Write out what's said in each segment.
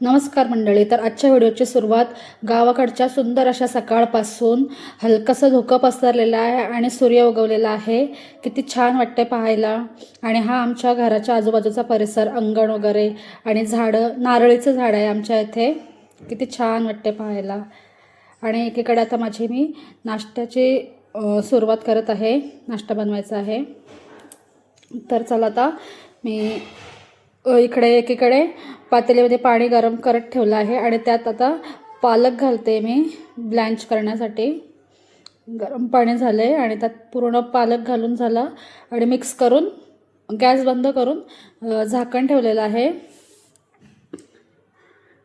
नमस्कार मंडळी. तर आजच्या व्हिडिओची सुरुवात गावाकडच्या सुंदर अशा सकाळपासून हलकंसं धुकं पसरलेलं आहे आणि सूर्य उगवलेला आहे. किती छान वाटते पाहायला. आणि हा आमच्या घराच्या आजूबाजूचा परिसर, अंगण वगैरे आणि झाडं, नारळीचं झाड आहे आमच्या इथे. किती छान वाटते पाहायला. आणि एकीकडे आता मी नाश्त्याची सुरुवात करत आहे. नाश्ता बनवायचा आहे. तर चला आता मी इकडे एकीकडे पातेल्यामध्ये पाणी गरम करत ठेवलं आहे आणि त्यात आता पालक घालते मी ब्लँच करण्यासाठी. गरम पाणी झालं आहे आणि त्यात पूर्ण पालक घालून झालं आणि मिक्स करून गॅस बंद करून झाकण ठेवलेलं आहे.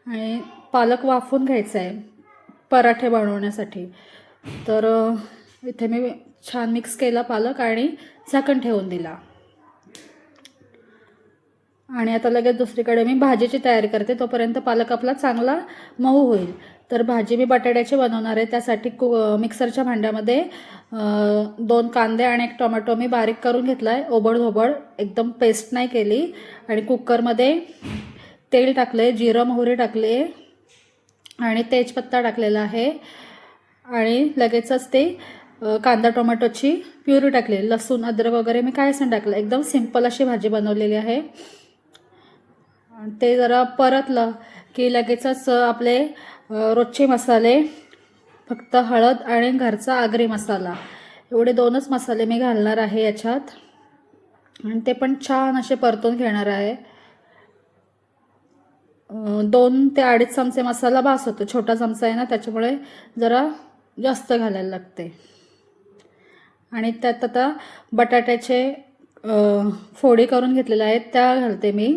आणि पालक वाफून घ्यायचं आहे पराठे बनवण्यासाठी. तर इथे मी छान मिक्स केला पालक आणि झाकण ठेवून दिला. आणि आता लगेच दुसरीकडे मी भाजीची तयारी करते. तोपर्यंत पालक आपला चांगला मऊ होईल. तर भाजी मी बटाट्याची बनवणार आहे. त्यासाठी मिक्सरच्या भांड्यामध्ये 2 कांदे आणि 1 टोमॅटो मी बारीक करून घेतला आहे. ओबडधोबड, एकदम पेस्ट नाही केली. आणि कुकरमध्ये तेल टाकले, जिरं मोहरी टाकले आणि तेजपत्ता टाकलेला आहे. आणि लगेचच ते कांदा टोमॅटोची प्युरी टाकली. लसूण अद्रक वगैरे मी काहीच नाही टाकलं. एकदम सिंपल अशी भाजी बनवलेली आहे. ते जरा परतलं की लगेचच आपले रोजचे मसाले, फक्त हळद आणि घरचा आगरी मसाला, एवढे 2च मसाले मी घालणार आहे याच्यात. आणि ते पण छान असे परतून घेणार आहे. 2 ते 2.5 चमचे मसाला बास होतो. छोटा चमचा आहे ना, त्याच्यामुळे जरा जास्त घालायला लागते. आणि त्यात आता बटाट्याचे फोडी करून घेतलेल्या आहेत त्या घालते मी.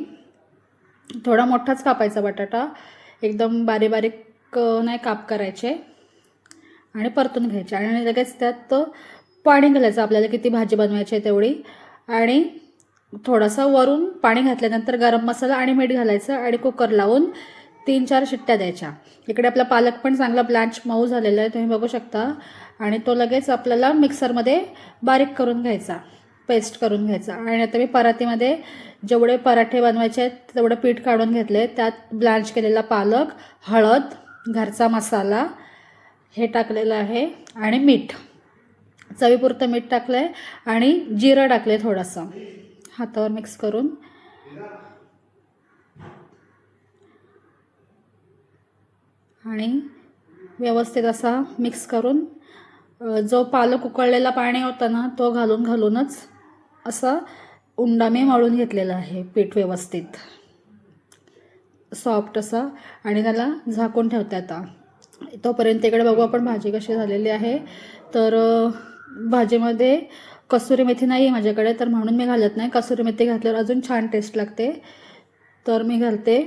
थोडा मोठाच कापायचा बटाटा, एकदम बारीक बारीक नाही काप करायचे. आणि परतून घ्यायचे आणि लगेच त्यात पाणी घालायचं आपल्याला किती भाजी बनवायची आहे तेवढी. आणि थोडासा वरून पाणी घातल्यानंतर गरम मसाला आणि मीठ घालायचं आणि कुकर लावून 3-4 शिट्ट्या द्यायच्या. इकडे आपला पालक पण चांगला ब्लँच मऊ झालेला आहे, तुम्ही बघू शकता. आणि तो लगेच आपल्याला मिक्सरमध्ये बारीक करून घ्यायचा, पेस्ट करून घ्यायचा. आणि आता मी परातीमध्ये जेवढे पराठे बनवायचे आहेत तेवढं पीठ काढून घेतले. त्यात ब्लँच केलेला पालक, हळद, घरचा मसाला हे टाकलेलं आहे आणि मीठ, चवीपुरतं मीठ टाकलं आहे. आणि जिरं टाकले थोडंसं, हातावर मिक्स करून. आणि व्यवस्थित असा मिक्स करून जो पालक उकळलेला पाणी होता ना, तो घालूनच असा उंडा मी मळून घेतलेला आहे. पीठ व्यवस्थित सॉफ्ट असा. आणि त्याला झाकून ठेवते आता. तोपर्यंत इकडे बघू आपण भाजी कशी झालेली आहे. तर भाजीमध्ये कसुरी मेथी नाही आहे माझ्याकडे, तर म्हणून मी घालत नाही. कसुरी मेथी घातल्यावर अजून छान टेस्ट लागते. तर मी घालते.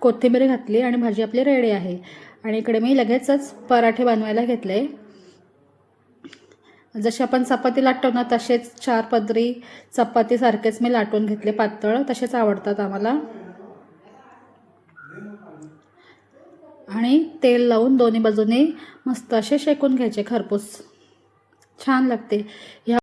कोथिंबीर घातली आणि भाजी आपली रेडी आहे. आणि इकडे मी लगेचच पराठे बनवायला घेतले. जसे आपण चपाती लाटतो ना, तसेच 4 पदरी चपातीसारखेच मी लाटून घेतले पातळ. तसेच आवडतात आम्हाला. आणि तेल लावून दोन्ही बाजूने मस्त असे शेकून घ्यायचे खरपूस. छान लागते. ह्या